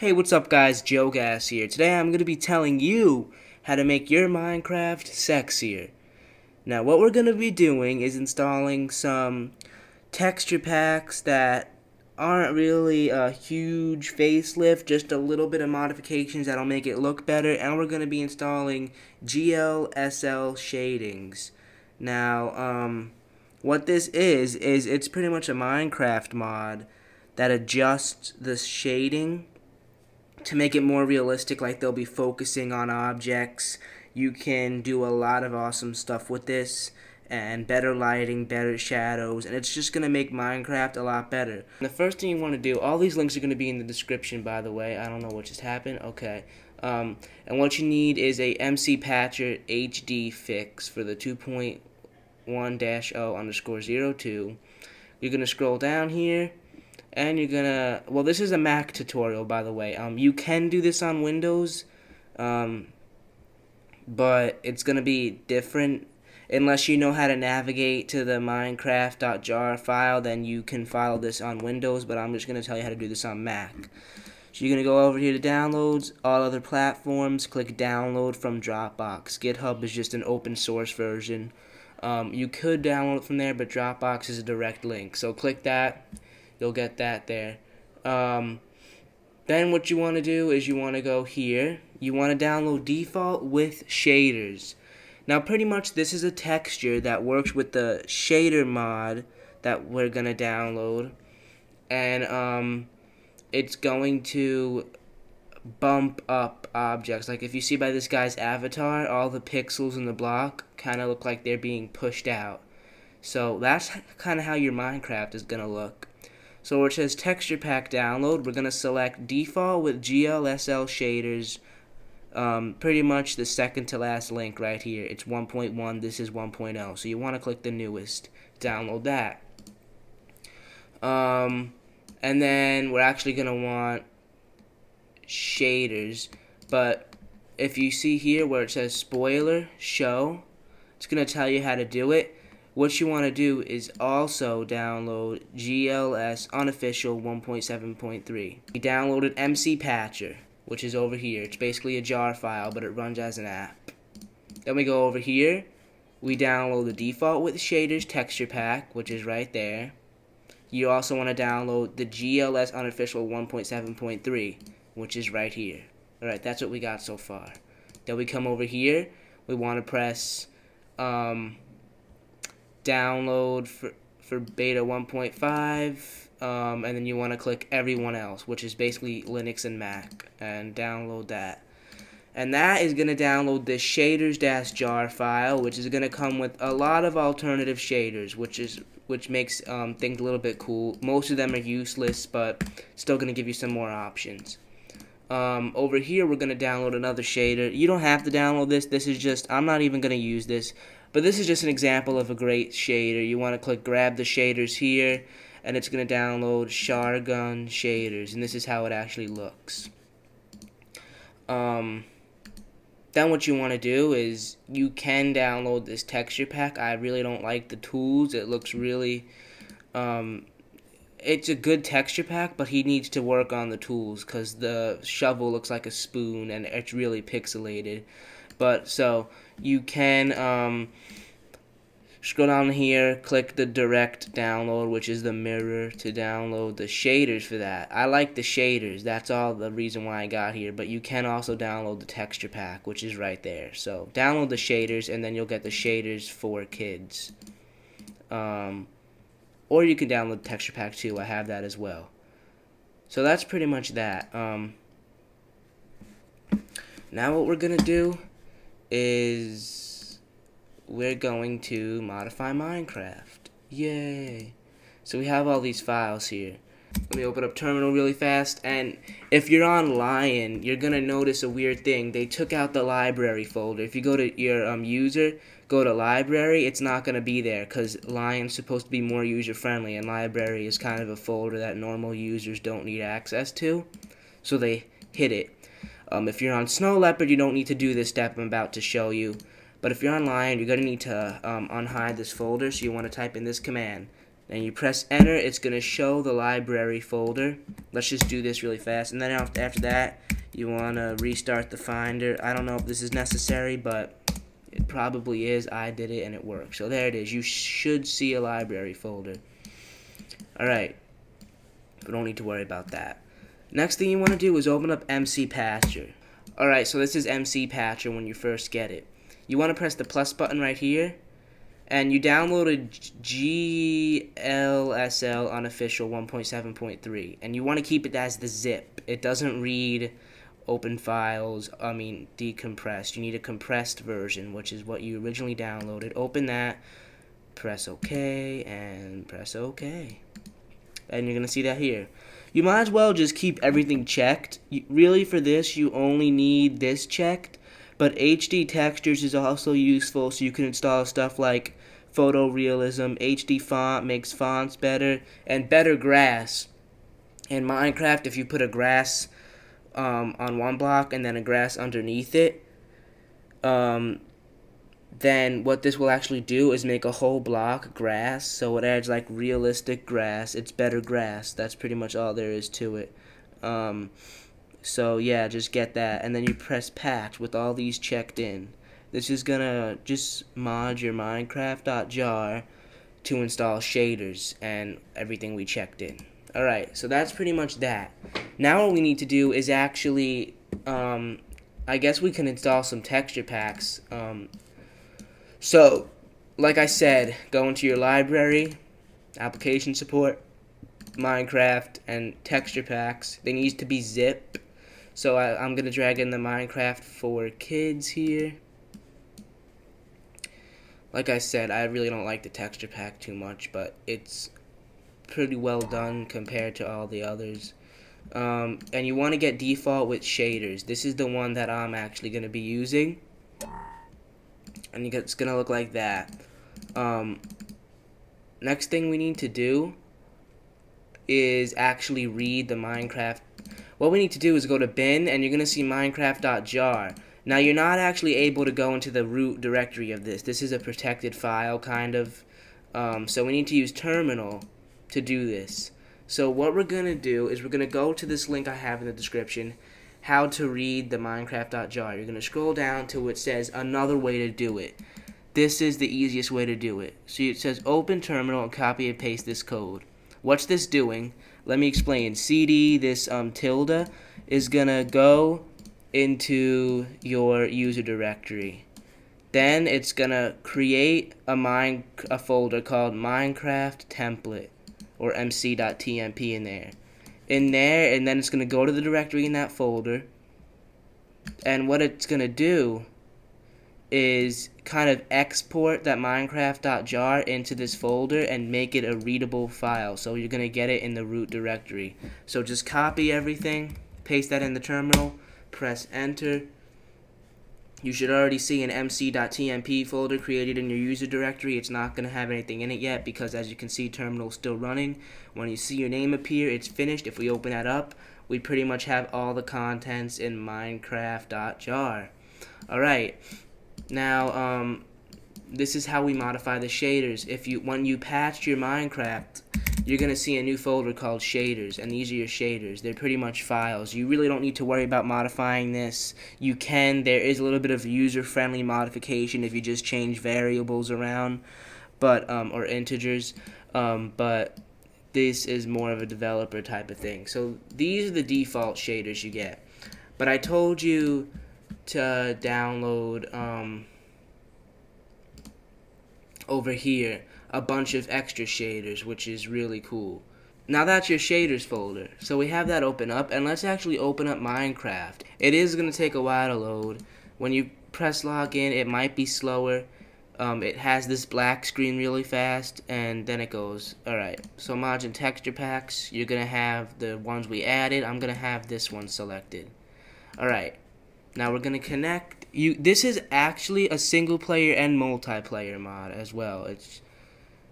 Hey, what's up guys, Joe Gas here. Today I'm going to be telling you how to make your Minecraft sexier. Now what we're going to be doing is installing some texture packs that aren't really a huge facelift, just a little bit of modifications that'll make it look better, and we're going to be installing GLSL shadings. Now, what this is it's pretty much a Minecraft mod that adjusts the shading to make it more realistic, like they'll be focusing on objects. You can do a lot of awesome stuff with this, and better lighting, better shadows, and it's just going to make Minecraft a lot better. And the first thing you want to do, all these links are going to be in the description, by the way. I don't know what just happened. Okay. And what you need is a MC Patcher HD fix for the 2.1-0_02. You're going to scroll down here, and you're gonna, well, this is a Mac tutorial, by the way. You can do this on Windows, but it's gonna be different. Unless you know how to navigate to the minecraft.jar file, then you can follow this on Windows, but I'm just gonna tell you how to do this on Mac. So you're gonna go over here to downloads, all other platforms, click download from Dropbox. GitHub is just an open source version. You could download it from there, but Dropbox is a direct link. So click that. You'll get that there. Then what you want to do is you want to go here. You want to download default with shaders. Now pretty much this is a texture that works with the shader mod that we're going to download. And it's going to bump up objects. Like if you see by this guy's avatar, all the pixels in the block kind of look like they're being pushed out. So that's kind of how your Minecraft is going to look. So where it says texture pack download, we're going to select default with GLSL shaders, pretty much the second to last link right here. It's 1.1, this is 1.0, so you want to click the newest, download that. And then we're actually going to want shaders, but if you see here where it says spoiler, show, it's going to tell you how to do it. What you want to do is also download GLS unofficial 1.7.3. We downloaded MC Patcher, which is over here. It's basically a jar file, but it runs as an app. Then we go over here. We download the default with shaders texture pack, which is right there. You also want to download the GLS unofficial 1.7.3, which is right here. Alright, that's what we got so far. Then we come over here. We want to press download for beta 1.5, and then you want to click everyone else, which is basically Linux and Mac, and download that. And that is going to download the shaders-jar file, which is going to come with a lot of alternative shaders, which makes things a little bit cool. Most of them are useless, but still going to give you some more options. Over here we're going to download another shader. You don't have to download this. This is just, I'm not even going to use this. But this is just an example of a great shader. You want to click grab the shaders here, and it's going to download Shargun shaders, and this is how it actually looks. Then what you want to do is you can download this texture pack. I really don't like the tools. It looks really, it's a good texture pack, but he needs to work on the tools because the shovel looks like a spoon and it's really pixelated. But so you can scroll down here, click the direct download, which is the mirror, to download the shaders for that. I like the shaders. That's all the reason why I got here. But you can also download the texture pack, which is right there. So download the shaders, and then you'll get the shaders for kids. Or you can download the texture pack too. I have that as well. So that's pretty much that. Now what we're gonna do is we're going to modify Minecraft. Yay! So we have all these files here. Let me open up Terminal really fast, and if you're on Lion, you're gonna notice a weird thing. They took out the library folder. If you go to your user, go to library, it's not gonna be there because Lion's supposed to be more user friendly, and library is kind of a folder that normal users don't need access to, so they hid it. If you're on Snow Leopard, you don't need to do this step I'm about to show you. But if you're on Lion, you're going to need to unhide this folder, so you want to type in this command, and you press enter, it's going to show the library folder. Let's just do this really fast, and then after that you want to restart the Finder. I don't know if this is necessary, but it probably is. I did it and it worked. So there it is. You should see a library folder. Alright, we don't need to worry about that. Next thing you want to do is open up MC Patcher. Alright, so this is MC Patcher when you first get it. You want to press the plus button right here, and you downloaded GLSL Unofficial 1.7.3, and you want to keep it as the zip. It doesn't read open files, decompressed. You need a compressed version, which is what you originally downloaded. Open that, press OK, and press OK. And you're going to see that here. You might as well just keep everything checked. Really, for this, you only need this checked. But HD Textures is also useful, so you can install stuff like photorealism, HD font makes fonts better, and better grass. In Minecraft, if you put a grass on one block and then a grass underneath it, then what this will actually do is make a whole block grass, so it adds like realistic grass. It's better grass. That's pretty much all there is to it. So yeah, just get that, and then you press patch with all these checked in. This is gonna just mod your Minecraft.jar to install shaders and everything we checked in. Alright, so that's pretty much that. Now what we need to do is actually, I guess we can install some texture packs. So, like I said, go into your library, application support, Minecraft, and texture packs. They need to be zip. So I'm going to drag in the Minecraft for kids here. Like I said, I really don't like the texture pack too much, but it's pretty well done compared to all the others. And you want to get default with shaders. This is the one that I'm actually going to be using. And it's going to look like that. Next thing we need to do is actually read the Minecraft. What we need to do is go to bin, and you're going to see Minecraft.jar. Now, you're not actually able to go into the root directory of this. This is a protected file, kind of. So we need to use terminal to do this. So what we're going to do is we're going to go to this link I have in the description, how to read the Minecraft.jar. You're going to scroll down to it says another way to do it. This is the easiest way to do it. So it says open terminal and copy and paste this code. What's this doing? Let me explain. CD, this tilde, is going to go into your user directory. Then it's going to create a folder called Minecraft template, or mc.tmp in there. And then it's going to go to the directory in that folder, and what it's going to do is kind of export that Minecraft.jar into this folder and make it a readable file. So you're going to get it in the root directory. So just copy everything, paste that in the terminal, press enter. You should already see an mc.tmp folder created in your user directory. It's not going to have anything in it yet because, as you can see, terminal is still running. When you see your name appear, it's finished. If we open that up, we pretty much have all the contents in Minecraft.jar. Alright, now this is how we modify the shaders. When you patch your Minecraft, you're going to see a new folder called shaders, and these are your shaders. They're pretty much files. You really don't need to worry about modifying this. You can. There is a little bit of user-friendly modification if you just change variables around, but or integers, but this is more of a developer type of thing. So these are the default shaders you get. But I told you to download over here a bunch of extra shaders, which is really cool. Now that's your shaders folder. So we have that open up, and let's actually open up Minecraft. It is going to take a while to load. When you press login, it might be slower. It has this black screen really fast, and then it goes. Alright, so mods and texture packs, you're going to have the ones we added. I'm going to have this one selected. Alright, now we're going to connect. This is actually a single player and multiplayer mod as well.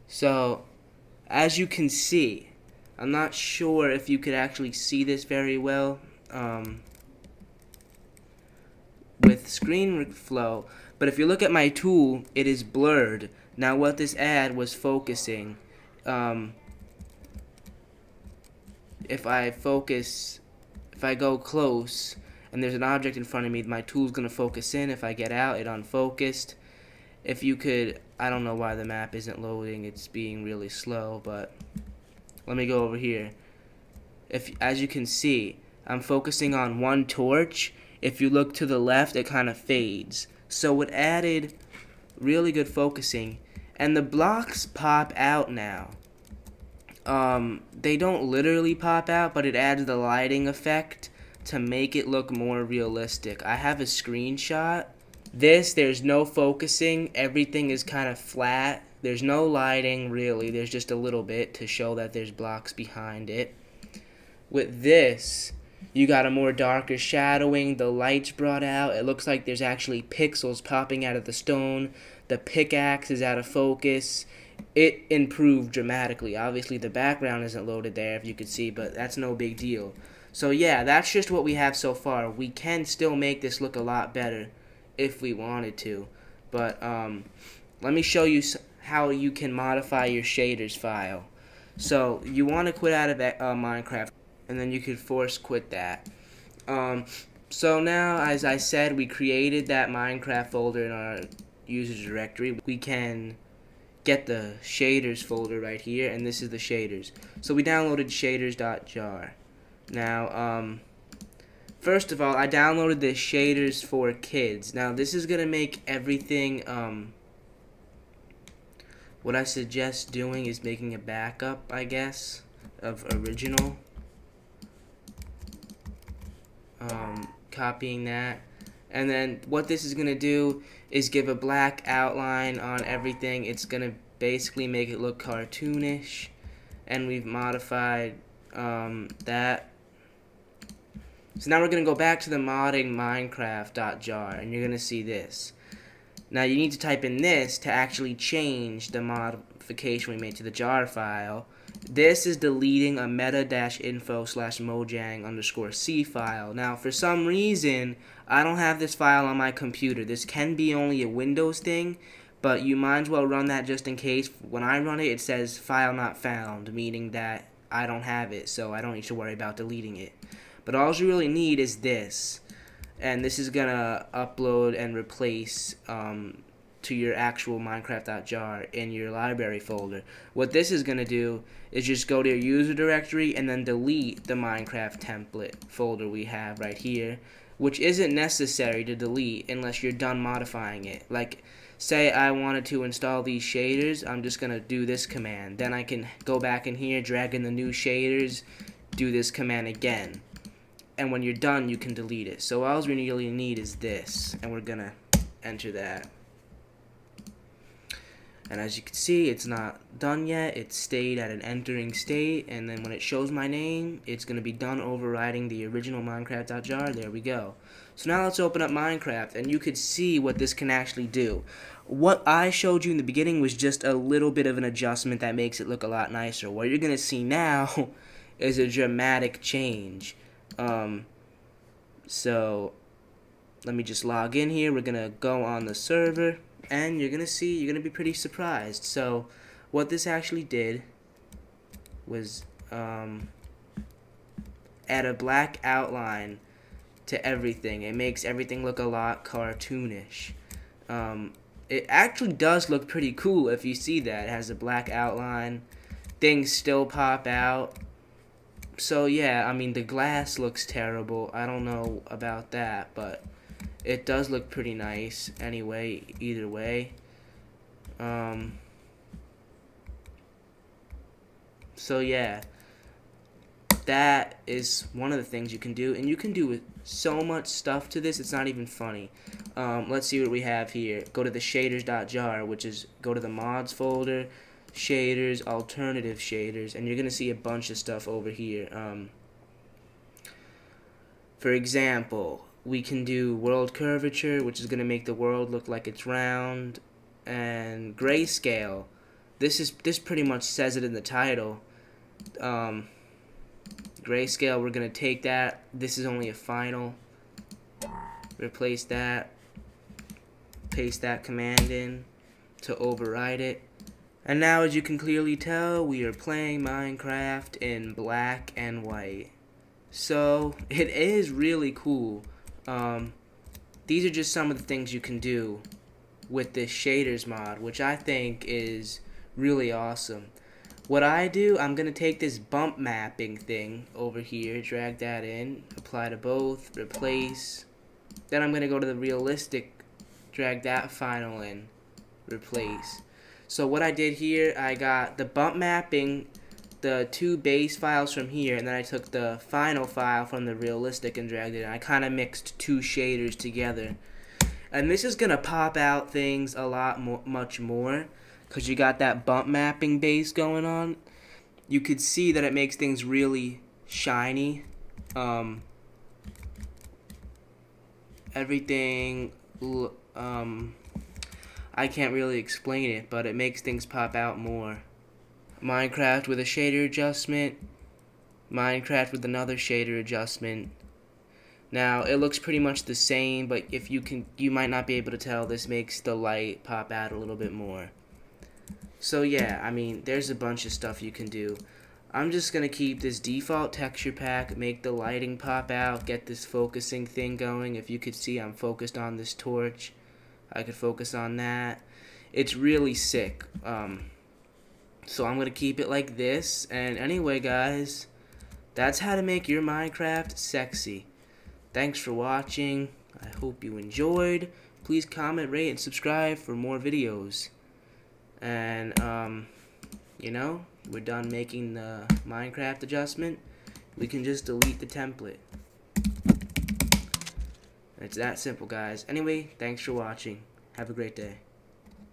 So, as you can see, I'm not sure if you could actually see this very well with screen flow, but if you look at my tool, it is blurred. Now what this ad was focusing, if I go close and there's an object in front of me, my tool's gonna focus in. If I get out, it unfocused. If you could, I don't know why the map isn't loading, it's being really slow, but let me go over here. As you can see, I'm focusing on one torch. If you look to the left, it kind of fades. So it added really good focusing, and the blocks pop out now. They don't literally pop out, but it adds the lighting effect to make it look more realistic. I have a screenshot. There's no focusing. Everything is kind of flat. There's no lighting, really. There's just a little bit to show that there's blocks behind it. With this, you got a more darker shadowing. The light's brought out. It looks like there's actually pixels popping out of the stone. The pickaxe is out of focus. It improved dramatically. Obviously, the background isn't loaded there, if you could see, but that's no big deal. So yeah, that's just what we have so far. We can still make this look a lot better if we wanted to. But let me show you how you can modify your shaders file. So you want to quit out of Minecraft, and then you could force quit that. So now, as I said, we created that Minecraft folder in our user directory. We can get the shaders folder right here, and this is the shaders. So we downloaded shaders.jar. Now, first of all, I downloaded the shaders for kids. Now, this is gonna make everything. What I suggest doing is making a backup, I guess, of original. Copying that, and then what this is gonna do is give a black outline on everything. It's gonna basically make it look cartoonish, and we've modified that. So now we're gonna go back to the modding Minecraft.jar, and you're gonna see this. Now you need to type in this to actually change the modification we made to the jar file. This is deleting a meta-info/mojang_c file. Now, for some reason, I don't have this file on my computer. This can be only a Windows thing, but you might as well run that just in case. When I run it, it says file not found, meaning that I don't have it, so I don't need to worry about deleting it. But all you really need is this, and this is gonna upload and replace to your actual Minecraft.jar in your library folder. What this is going to do is just go to your user directory and then delete the Minecraft template folder we have right here, which isn't necessary to delete unless you're done modifying it. Like, say I wanted to install these shaders, I'm just going to do this command. Then I can go back in here, drag in the new shaders, do this command again. And when you're done, you can delete it. So all we really need is this, and we're going to enter that. And as you can see, it's not done yet. It stayed at an entering state, and then when it shows my name, it's going to be done overriding the original Minecraft.jar. There we go. So now let's open up Minecraft, and you could see what this can actually do. What I showed you in the beginning was just a little bit of an adjustment that makes it look a lot nicer. What you're going to see now is a dramatic change. So let me just log in here. We're going to go on the server. And you're going to be pretty surprised. So what this actually did was add a black outline to everything. It makes everything look a lot cartoonish. It actually does look pretty cool if you see that. It has a black outline. Things still pop out. So yeah, I mean, the glass looks terrible. I don't know about that, but it does look pretty nice anyway, either way. So yeah, that is one of the things you can do, and you can do so much stuff to this, it's not even funny. Let's see what we have here. Go to the shaders.jar, which is, go to the mods folder, shaders, alternative shaders, and you're gonna see a bunch of stuff over here. For example, we can do world curvature, which is going to make the world look like it's round, and grayscale. This pretty much says it in the title. Grayscale, we're going to take that. This is only a final. Replace that. Paste that command in to override it. And now, as you can clearly tell, we are playing Minecraft in black and white. So, it is really cool. These are just some of the things you can do with this shaders mod, which I think is really awesome. What I do, I'm going to take this bump mapping thing over here, drag that in, apply to both, replace. Then I'm going to go to the realistic, drag that final in, replace. So what I did here, I got the bump mapping, the two base files from here, and then I took the final file from the realistic and dragged it in. I kind of mixed two shaders together. And this is going to pop out things a lot much more, because you got that bump mapping base going on. You could see that it makes things really shiny. Everything, I can't really explain it, but it makes things pop out more. Minecraft with a shader adjustment, Minecraft with another shader adjustment. Now, it looks pretty much the same, but if you might not be able to tell, this makes the light pop out a little bit more. So yeah, I mean, there's a bunch of stuff you can do. I'm just going to keep this default texture pack, make the lighting pop out, get this focusing thing going. If you could see, I'm focused on this torch. I could focus on that. It's really sick. So I'm going to keep it like this. And anyway, guys, that's how to make your Minecraft sexy. Thanks for watching. I hope you enjoyed. Please comment, rate, and subscribe for more videos. And, you know, we're done making the Minecraft adjustment. We can just delete the template. It's that simple, guys. Anyway, thanks for watching. Have a great day.